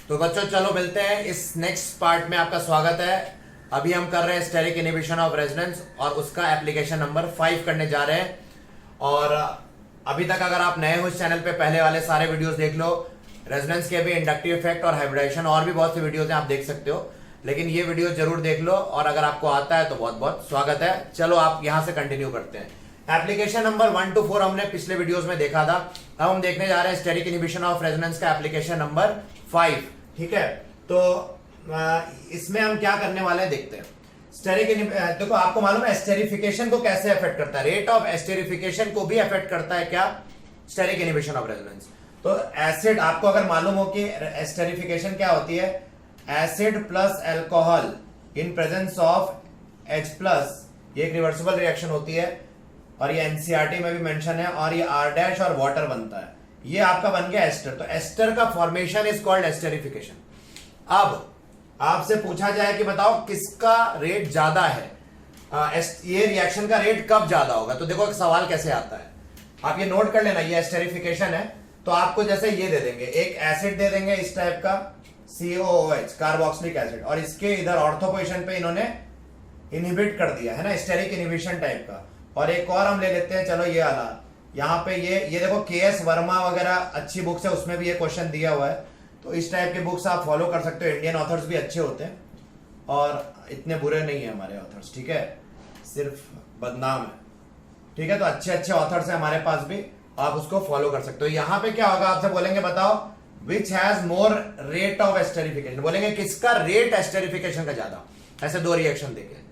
तो बच्चों चलो मिलते हैं इस नेक्स्ट पार्ट में। आपका स्वागत है। अभी हम कर रहे हैं स्टेरिक इनहिबिशन ऑफ रेजोनेंस और उसका एप्लीकेशन नंबर 5 करने जा रहे हैं। और अभी तक अगर आप नए हो इस चैनल पे, पहले वाले सारे वीडियोस देख लो। रेजोनेंस के भी इंडक्टिव इफेक्ट और हाइब्रिडाइजेशन और भी बहुत सी वीडियोस हैं, आप देख सकते हो। लेकिन ये वीडियो जरूर देख लो और अगर आपको आता है तो बहुत बहुत स्वागत है। चलो आप यहां से कंटिन्यू करते हैं। एप्लीकेशन नंबर 1 to 4 हमने पिछले वीडियोस में देखा था। अब हम देखने जा रहे हैं स्टेरिक इनहिबिशन ऑफ रेजोनेंस का एप्लीकेशन नंबर 5। ठीक है, तो इसमें हम क्या करने वाले हैं देखते हैं। स्टेरिक देखो, आपको मालूम है एस्टेरिफिकेशन को कैसे अफेक्ट करता है। रेट ऑफ एस्टेरिफिकेशन को भी अफेक्ट करता है क्या, स्टेरिक इनहिबिशन ऑफ रेजोनेंस। तो एसिड, आपको अगर मालूम हो कि एस्टेरिफिकेशन क्या होती है, acid plus alcohol in presence of H+, ये एक रिवर्सिबल रिएक्शन होती है और ये एनसीईआरटी में भी मेंशन है। और ये R' और वाटर बनता है, ये आपका बन गया एस्टर। तो एस्टर का फॉर्मेशन इज कॉल्ड एस्टेरिफिकेशन। अब आपसे पूछा जाए कि बताओ किसका रेट ज्यादा है, ये रिएक्शन का रेट कब ज्यादा होगा। तो देखो एक सवाल कैसे आता है, आप ये नोट कर लेना। ये एस्टेरिफिकेशन है तो आपको जैसे ये दे देंगे, एक एसिड दे देंगे इस टाइप का COOH, कार्बोक्सिलिक एसिड, और इसके इधर ऑर्थो पोजीशन पे इन्होंने इनहिबिट कर दिया है ना, स्टेरिक इनहिबिशन टाइप का। और एक और हम ले लेते हैं, चलो ये वाला, यहाँ पे ये देखो KS वर्मा वगैरह अच्छी बुक्स है, उसमें भी ये क्वेश्चन दिया हुआ है। तो इस टाइप के बुक्स आप फॉलो कर सकते हो। इंडियन ऑथर्स भी अच्छे होते हैं और इतने बुरे नहीं है हमारे ऑथर्स, ठीक है, सिर्फ बदनाम है। ठीक है, तो अच्छे अच्छे ऑथर्स हैं हमारे पास भी, आप उसको फॉलो कर सकते हो। यहाँ पे क्या होगा, आपसे बोलेंगे बताओ which has more rate of esterification, बोलेंगे किसका रेट एस्टेरिफिकेशन का ज्यादा। ऐसे दो रिएक्शन देखे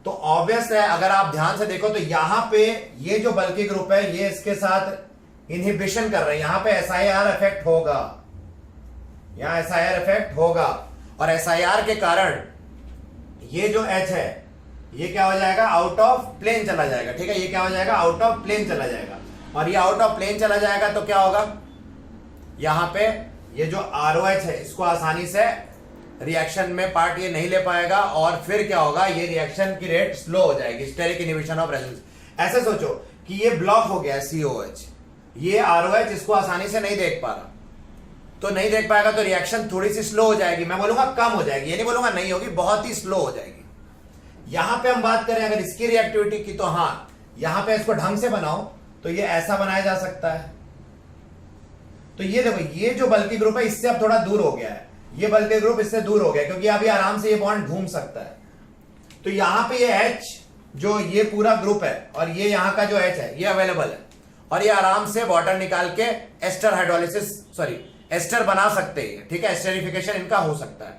तो ऑब्वियस है, अगर आप ध्यान से देखो तो यहां पे ये जो बल्कि ग्रुप है ये इसके साथ इनहिबिशन कर रहे हैं, यहां पे SIR इफेक्ट होगा, यहां SIR इफेक्ट होगा। और SIR के कारण ये जो H है ये क्या हो जाएगा, आउट ऑफ प्लेन चला जाएगा। ठीक है, ये क्या हो जाएगा, आउट ऑफ प्लेन चला जाएगा। और ये आउट ऑफ प्लेन चला जाएगा तो क्या होगा, यहां पे ये जो ROH है इसको आसानी से रिएक्शन में पार्ट ये नहीं ले पाएगा और फिर क्या होगा, ये रिएक्शन की रेट स्लो हो जाएगी, स्टेरिक इनहिबिशन ऑफ रेजोनेंस। ऐसे सोचो कि ये ब्लॉक हो गया है COH, ये ROH इसको आसानी से नहीं देख पा रहा, तो नहीं देख पाएगा तो रिएक्शन थोड़ी सी स्लो हो जाएगी। मैं बोलूंगा कम हो जाएगी, ये नहीं बोलूंगा नहीं होगी, बहुत ही स्लो हो जाएगी। यहां पे हम बात करें अगर इसकी रिएक्टिविटी की, तो हाँ, यहां पे इसको ढंग से बनाओ तो ये ऐसा बनाया जा सकता है। तो ये देखो, ये जो बल्कि ग्रुप है इससे अब थोड़ा दूर हो गया है, ये बल्कि ग्रुप इससे दूर हो गया क्योंकि अभी आराम से ये बॉन्ड घूम सकता है। तो यहां पे ये H जो ये पूरा ग्रुप है और ये यहां का जो H है ये अवेलेबल है और ये आराम से वाटर निकाल के एस्टर हाइड्रोलिसिस एस्टर बना सकते हैं। ठीक है, एस्टेरिफिकेशन इनका हो सकता है।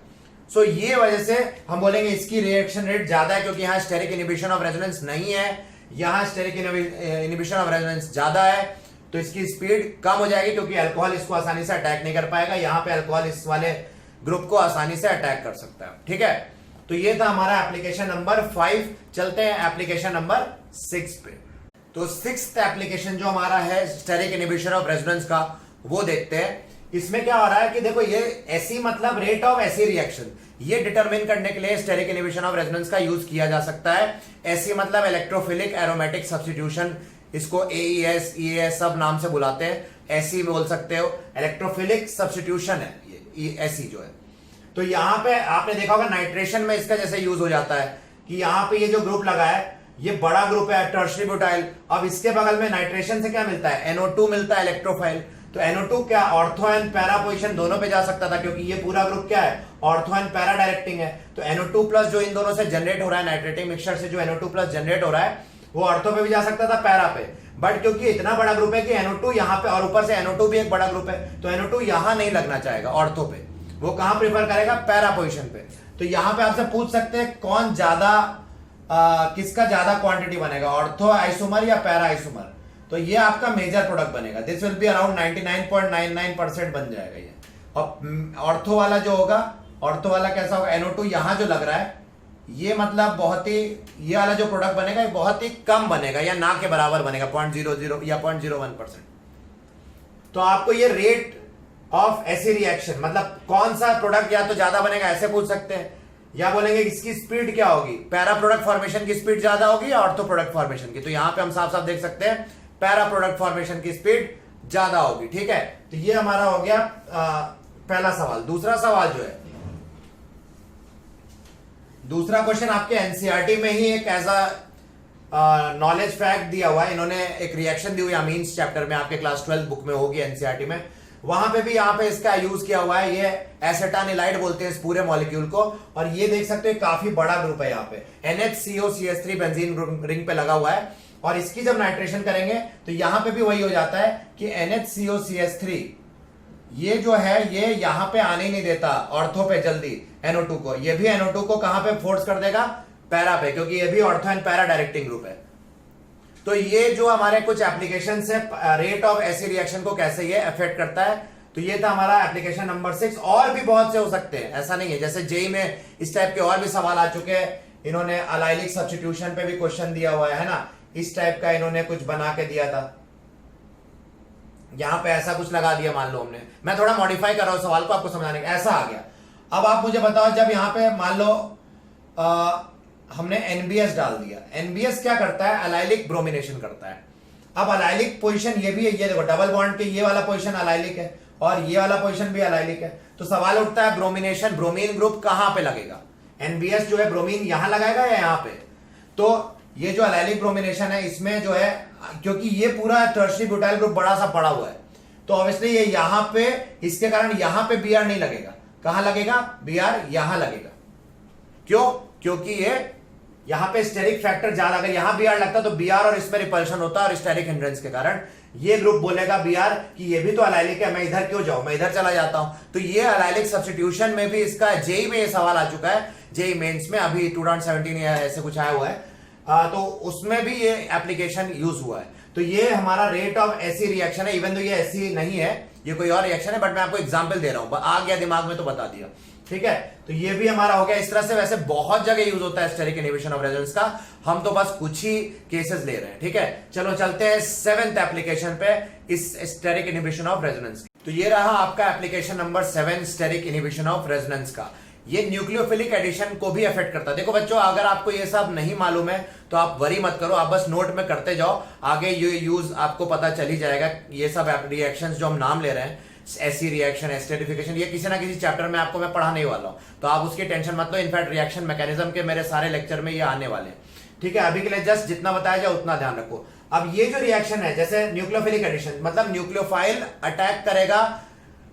सो ये वजह से हम बोलेंगे इसकी रिएक्शन रेट ज्यादा है क्योंकि यहां स्टेरिक इनहिबिशन ऑफ रेजोनेंस नहीं है, यहां स्टेरिक इनहिबिशन ऑफ रेजोनेंस ज्यादा है, तो इसकी स्पीड कम हो जाएगी क्योंकि अल्कोहल इसको आसानी से अटैक नहीं कर पाएगा। यहां पे अल्कोहल इस वाले ग्रुप को आसानी से अटैक कर सकता है। ठीक है, तो ये था हमारा एप्लीकेशन नंबर 5। चलते हैं एप्लीकेशन नंबर 6 पे। तो 6th एप्लीकेशन जो हमारा है स्टेरिक इनहिबिशन ऑफ रेजोनेंस का, वो देखते हैं। इसमें क्या हो रहा है कि देखो, ये ऐसी मतलब रेट ऑफ ऐसी रिएक्शन, ये डिटरमिन करने के लिए स्टेरिक इनहिबिशन ऑफ रेजोनेंस का यूज किया जा सकता है। ऐसी मतलब इलेक्ट्रोफिलिक एरोमेटिक सब्स्टिट्यूशन, इसको AES EAS सब नाम से बुलाते हैं, ऐसी बोल सकते हो। इलेक्ट्रोफिलिक सब्स्टिट्यूशन है ये ऐसी जो है। तो यहां पे आपने देखा होगा नाइट्रेशन में इसका जैसे यूज हो जाता है कि यहां पे ये जो ग्रुप लगा है ये बड़ा ग्रुप है टर्शरी ब्यूटाइल। अब इसके बगल में नाइट्रेशन से क्या मिलता है, NO2 मिलता है, इलेक्ट्रोफाइल। तो NO2 क्या, ऑर्थो एंड पैरा पोजीशन दोनों पे जा सकता था क्योंकि ये पूरा ग्रुप क्या है, ऑर्थो एंड पैरा डायरेक्टिंग है। तो NO2+ जो इन दोनों से जनरेट हो रहा है, नाइट्रेटिक मिक्सचर से जो NO2+ जनरेट हो रहा है वो ऑर्थो पे भी जा सकता था, पैरा पे। बट क्योंकि इतना बड़ा ग्रुप है कि NO2 यहां पे, और ऊपर से NO2 भी एक बड़ा ग्रुप है, तो NO2 यहां नहीं लगना चाहेगा ऑर्थो पे, वो कहां प्रेफर करेगा, पैरा पोजीशन पे। तो यहां पे आपसे पूछ सकते हैं कौन ज्यादा, किसका ज्यादा क्वांटिटी बनेगा, ऑर्थो आइसोमर या पैरा आइसोमर। तो ये आपका मेजर प्रोडक्ट बनेगा, दिस विल बी अराउंड 99.99% बन जाएगा ये। और ऑर्थो वाला जो होगा, ऑर्थो वाला कैसा होगा, NO2 यहां जो लग रहा है ये मतलब बहुत ही, ये वाला जो प्रोडक्ट बनेगा ये बहुत ही कम बनेगा या ना के बराबर बनेगा, 0.00 या 0.01%। तो आपको ये रेट ऑफ ऐसी रिएक्शन मतलब कौन सा प्रोडक्ट या तो ज्यादा बनेगा ऐसे पूछ सकते हैं, या बोलेंगे इसकी स्पीड क्या होगी, पैरा प्रोडक्ट फॉर्मेशन की स्पीड ज्यादा होगी या ऑर्थो प्रोडक्ट फॉर्मेशन की। तो यहां पे हम साफ साफ देख सकते हैं पैरा प्रोडक्ट फॉर्मेशन की स्पीड ज्यादा होगी। ठीक है, तो ये हमारा हो गया पहला सवाल। दूसरा सवाल जो है, दूसरा क्वेश्चन आपके एनसीईआरटी में ही एक एज अ नॉलेज फैक्ट दिया हुआ है। इन्होंने एक रिएक्शन दी हुई अमीन्स चैप्टर में, आपके क्लास 12 बुक में होगी एनसीईआरटी में, वहां पे भी यहाँ पे इसका यूज किया हुआ है। ये एसेटानिलाइड बोलते हैं इस पूरे मॉलिक्यूल को, और ये देख सकते हो काफी बड़ा ग्रुप है। यहाँ पे NHCOCH3 बेंजीन रिंग पे लगा हुआ है, और इसकी जब नाइट्रेशन करेंगे तो यहां पे भी वही हो जाता है कि NHCOCH3 ये जो है ये यहां पे आने ही नहीं देता ऑर्थो पे जल्दी NO2 को। ये भी NO2 को कहां पे फोर्स कर देगा, पैरा पे, क्योंकि ये भी ortho and para directing group है। तो ये जो हमारे कुछ एप्लीकेशन है, रेट ऑफ ऐसी रिएक्शन को कैसे ये अफेक्ट करता है। तो ये था हमारा एप्लीकेशन नंबर 6। और भी बहुत से हो सकते हैं, ऐसा नहीं है। जैसे जेई में इस टाइप के और भी सवाल आ चुके हैं। इन्होंने अलाइलिक सब्स्टिट्यूशन पे भी क्वेश्चन दिया हुआ है ना, इस टाइप का इन्होंने कुछ बना के दिया था। यहां पे ऐसा कुछ लगा दिया, मान लो हमने, मैं थोड़ा मॉडिफाई कर रहा हूं सवाल को आपको समझाने का, ऐसा आ गया। अब आप मुझे बताओ, जब यहां पे मान लो हमने NBS डाल दिया, NBS क्या करता है, अलाइलिक ब्रोमिनेशन करता है। अब अलाइलिक पोजीशन ये भी है, ये देखो डबल बॉन्ड के ये वाला पोजीशन अलाइलिक है और ये वाला पोजीशन भी अलाइलिक है। तो सवाल उठता है ब्रोमिनेशन, ब्रोमीन ग्रुप कहां पे लगेगा। NBS जो है ब्रोमीन यहां लगाएगा या यहां पे। तो ये जो अलाइलिक ब्रोमिनेशन है इसमें जो है, क्योंकि ये पूरा टर्शियरी ब्यूटाइल ग्रुप बड़ा सा पड़ा हुआ है, तो ऑब्वियसली ये यहां पे, इसके कारण यहां पे Br नहीं लगेगा। कहां लगेगा, Br यहां लगेगा। क्यों, क्योंकि ये यहां पे स्टेरिक फैक्टर ज्यादा, अगर यहां Br लगता तो Br और इसमें रिपल्शन होता, और स्टेरिक हिंड्रेंस के कारण ये ग्रुप बोलेगा Br कि ये भी तो अलाइलिक है, मैं इधर क्यों जाऊं, मैं इधर चला जाता हूं। तो ये अलाइलिक सब्स्टिट्यूशन में भी इसका जेई में ये सवाल आ चुका है, जेई मेंस में अभी 2017 या ऐसे कुछ आया हुआ है। तो उसमें भी ये एप्लीकेशन यूज हुआ है। तो ये हमारा रेट ऑफ ऐसी रिएक्शन है, इवन तो ये ऐसी नहीं है, ये कोई और रिएक्शन है, बट मैं आपको एग्जांपल दे रहा हूं, आ गया दिमाग में तो बता दिया, ठीक है। तो ये भी हमारा हो गया। इस तरह से वैसे बहुत जगह यूज होता है स्टेरिक इनहिबिशन ऑफ रेजोनेंस का, हम तो बस कुछ ही केसेस ले रहे हैं, ठीक है। चलो चलते हैं 7th एप्लीकेशन पे, इस स्टेरिक इनहिबिशन ऑफ रेजोनेंस। तो ये रहा आपका application number 7, steric inhibition of resonance का। ये न्यूक्लियोफिलिक एडिशन को भी अफेक्ट करता है। देखो बच्चों, अगर आपको ये सब नहीं मालूम है तो आप वरी मत करो, आप बस नोट में करते जाओ, आगे ये यूज आपको पता चल ही जाएगा। ये सब रिएक्शंस जो हम नाम ले रहे हैं, ऐसी रिएक्शन, एस्टेरिफिकेशन, ये किसी ना किसी चैप्टर में आपको मैं पढ़ाने वाला हूं, तो आप उसकी टेंशन मत लो। इनफैक्ट रिएक्शन मैकेनिज्म के मेरे सारे लेक्चर में ये आने वाले हैं, ठीक है। अभी के लिए जस्ट जितना बताया जाए उतना ध्यान रखो। अब ये जो रिएक्शन है, जैसे न्यूक्लियोफिलिक एडिशन, मतलब न्यूक्लियोफाइल अटैक करेगा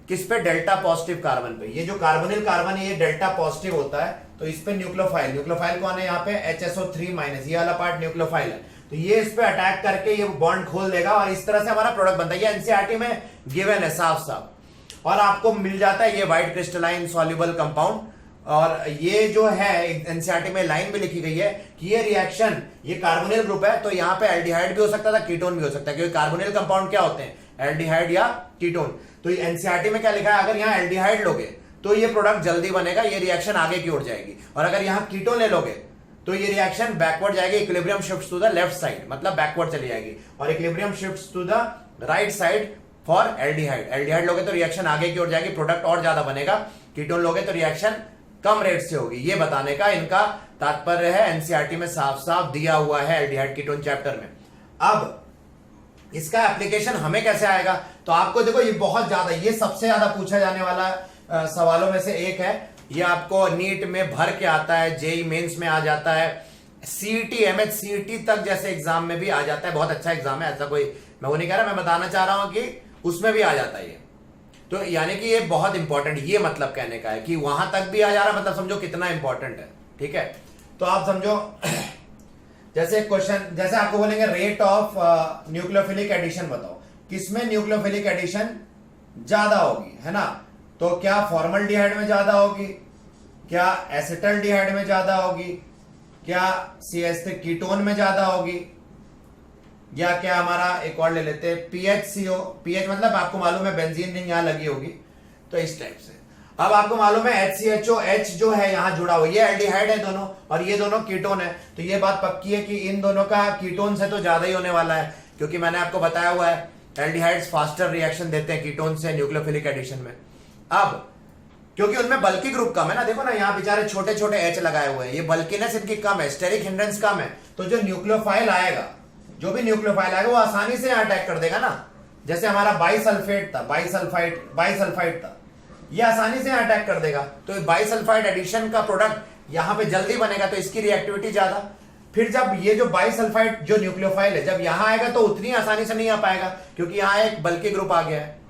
किस पे, डेल्टा पॉजिटिव कार्बन पे। ये जो कार्बोनिल कार्बन है ये डेल्टा पॉजिटिव होता है, तो इस पे न्यूक्लियोफाइल कौन है, यहाँ पे HSO3-, ये वाला पार्ट न्यूक्लियोफाइल है, तो ये इस पे अटैक करके ये बॉन्ड खोल देगा, और इस तरह से हमारा प्रोडक्ट बनता है। ये एनसीईआरटी में गिवन है साफ साफ, और आपको मिल जाता है ये व्हाइट क्रिस्टलाइन सॉल्युबल कंपाउंड। और ये जो है एनसीईआरटी में लाइन भी लिखी गई है कि ये रिएक्शन, ये कार्बोनिल ग्रुप है, तो यहाँ पे एल्डिहाइड भी हो सकता था, कीटोन भी हो सकता है, क्योंकि कार्बोनिल कंपाउंड क्या होते हैं, एल्डिहाइड या कीटोन। तो एनसीईआरटी में क्या लिखा है, अगर यहाँ एल्डिहाइड लोगे तो ये प्रोडक्ट जल्दी बनेगा, ये रिएक्शन आगे की ओर जाएगी, और अगर यहाँ कीटोन ले लोगे तो ये रिएक्शन बैकवर्ड जाएगी, equilibrium shifts to the left side, मतलब बैकवर्ड चली जाएगी, और equilibrium shifts to the right side for aldehyde. Aldehyde लोगे तो रिएक्शन आगे की ओर जाएगी, प्रोडक्ट और ज्यादा बनेगा, कीटोन लोगे तो रिएक्शन कम रेट से होगी। ये बताने का इनका तात्पर्य है, एनसीईआरटी में साफ साफ दिया हुआ है एल्डिहाइड कीटोन चैप्टर में। अब इसका एप्लीकेशन हमें कैसे आएगा, तो आपको देखो ये बहुत ज्यादा, ये सबसे ज्यादा पूछा जाने वाला सवालों में से एक है। ये आपको नीट में भर के आता है, जेई मेंस में आ जाता है, सीईटी, एमएचसीईटी तक जैसे एग्जाम में भी आ जाता है। बहुत अच्छा एग्जाम है, ऐसा कोई मैं वो नहीं कह रहा, मैं बताना चाह रहा हूं कि उसमें भी आ जाता है ये। तो यानी कि ये बहुत इंपॉर्टेंट, ये मतलब कहने का है कि वहां तक भी आ जा रहा, मतलब समझो कितना इंपॉर्टेंट है, ठीक है। तो आप समझो जैसे क्वेश्चन, जैसे आपको बोलेंगे रेट ऑफ न्यूक्लियोफिलिक एडिशन बताओ, किसमें न्यूक्लियोफिलिक एडिशन ज्यादा होगी, है ना। तो क्या फॉर्मल्डिहाइड में ज्यादा होगी, क्या एसिटल्डिहाइड में ज्यादा होगी, क्या CH3 कीटोन में ज्यादा होगी, या क्या हमारा एक और ले लेते हैं PHCO, PH मतलब आपको मालूम है बेंजीन रिंग यहां लगी होगी, तो इस टाइप से। अब आपको मालूम है HCHO, H जो है यहां जुड़ा हुआ, ये एल्डिहाइड है दोनों, और ये दोनों कीटोन है, तो ये बात पक्की है कि इन दोनों का कीटोन से तो ज्यादा ही होने वाला है, क्योंकि मैंने आपको बताया हुआ है एल्डिहाइड्स फास्टर रिएक्शन देते हैं कीटोन से न्यूक्लियोफिलिक एडिशन में। अब क्योंकि उनमें बल्कि ग्रुप कम है ना, देखो ना यहाँ बेचारे छोटे छोटे H लगाए हुए हैं, ये बल्किनेस इनकी कम है, स्टेरिक हिंड्रेंस कम है, तो जो न्यूक्लियोफाइल आएगा, जो भी न्यूक्लियोफाइल आएगा वो आसानी से अटैक कर देगा ना। जैसे हमारा बाइसल्फेट था, बाइसल्फाइट था, ये आसानी से अटैक कर देगा। तो बाइसल्फाइड एडिशन का प्रोडक्ट यहां पे जल्दी बनेगा, तो इसकी रिएक्टिविटी ज्यादा। फिर जब ये जो बाइसल्फाइड जो न्यूक्लियोफाइल है जब यहां आएगा तो उतनी आसानी से नहीं आ पाएगा, क्योंकि यहां एक बल्कि ग्रुप आ गया है।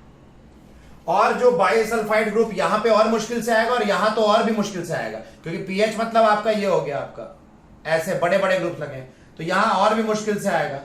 और जो बाइसल्फाइड ग्रुप यहां पे और मुश्किल से आएगा, और यहां तो और भी मुश्किल से आएगा, क्योंकि पीएच मतलब आपका ये हो गया, आपका ऐसे बड़े बड़े ग्रुप लगे, तो यहां और भी मुश्किल से आएगा।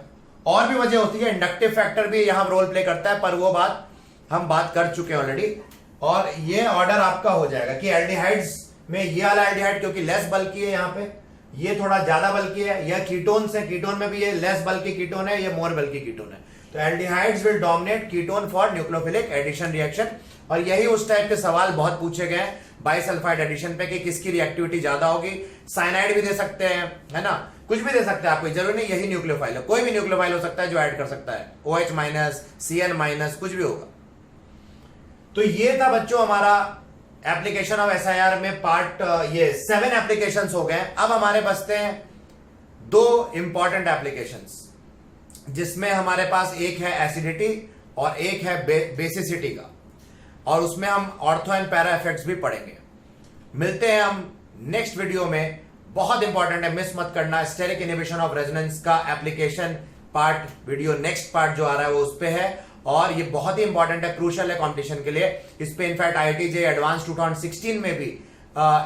और भी वजह होती है, इंडक्टिव फैक्टर भी यहां रोल प्ले करता है, पर वो बात हम बात कर चुके हैं ऑलरेडी। और ये ऑर्डर आपका हो जाएगा कि एल्डिहाइड्स में ये वाला एल्डिहाइड क्योंकि लेस बल्कि है, यहां पे ये थोड़ा ज्यादा बल्कि है, या कीटोन से, कीटोन में भी ये लेस बल्कि कीटोन है, ये मोर बल्कि कीटोन है। तो aldehydes will dominate ketone for nucleophilic addition reaction. और यही उस टाइप के सवाल बहुत पूछे गए हैं बाइसल्फाइड एडिशन पे कि किसकी रिएक्टिविटी ज्यादा होगी। साइनाइड भी दे सकते हैं, है ना, कुछ भी दे सकते हैं आपको, जरूरी नहीं यही न्यूक्लियोफाइल है, कोई भी न्यूक्लियोफाइल हो सकता है जो ऐड कर सकता है, OH माइनस, CN कुछ भी होगा। तो ये था बच्चों हमारा एप्लीकेशन ऑफ SIR में पार्ट, ये 7 एप्लीकेशंस हो गए। अब हमारे बचते हैं 2 इंपॉर्टेंट एप्लीकेशंस, जिसमें हमारे पास एक है एसिडिटी और एक है बेसिसिटी का, और उसमें हम ऑर्थो एंड पैरा इफेक्ट्स भी पढ़ेंगे। मिलते हैं हम नेक्स्ट वीडियो में, बहुत इंपॉर्टेंट है, मिस मत करना। स्टेरिक इनहिबिशन ऑफ रेजोनेंस का application part video, next part जो आ रहा है वो उस पे है, और ये बहुत ही इंपॉर्टेंट है, क्रूशियल है कंपटीशन के लिए। इस पे इनफैक्ट IIT JEE एडवांस 2016 में भी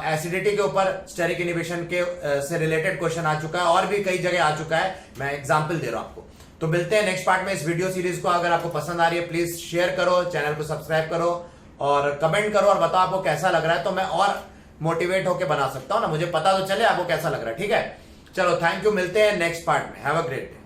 एसिडिटी के ऊपर स्टेरिक इनहिबिशन के से रिलेटेड क्वेश्चन आ चुका है, और भी कई जगह आ चुका है, मैं एग्जांपल दे रहा हूं आपको। तो मिलते हैं नेक्स्ट पार्ट में। इस वीडियो सीरीज को अगर आपको पसंद आ रही है प्लीज शेयर करो, चैनल को सब्सक्राइब करो और कमेंट करो, और बताओ आपको कैसा लग रहा है, तो मैं और मोटिवेट होकर बना सकता हूं ना, मुझे पता तो चले आपको कैसा लग रहा है। ठीक है, चलो थैंक यू, मिलते हैं नेक्स्ट पार्ट में। Have a great day.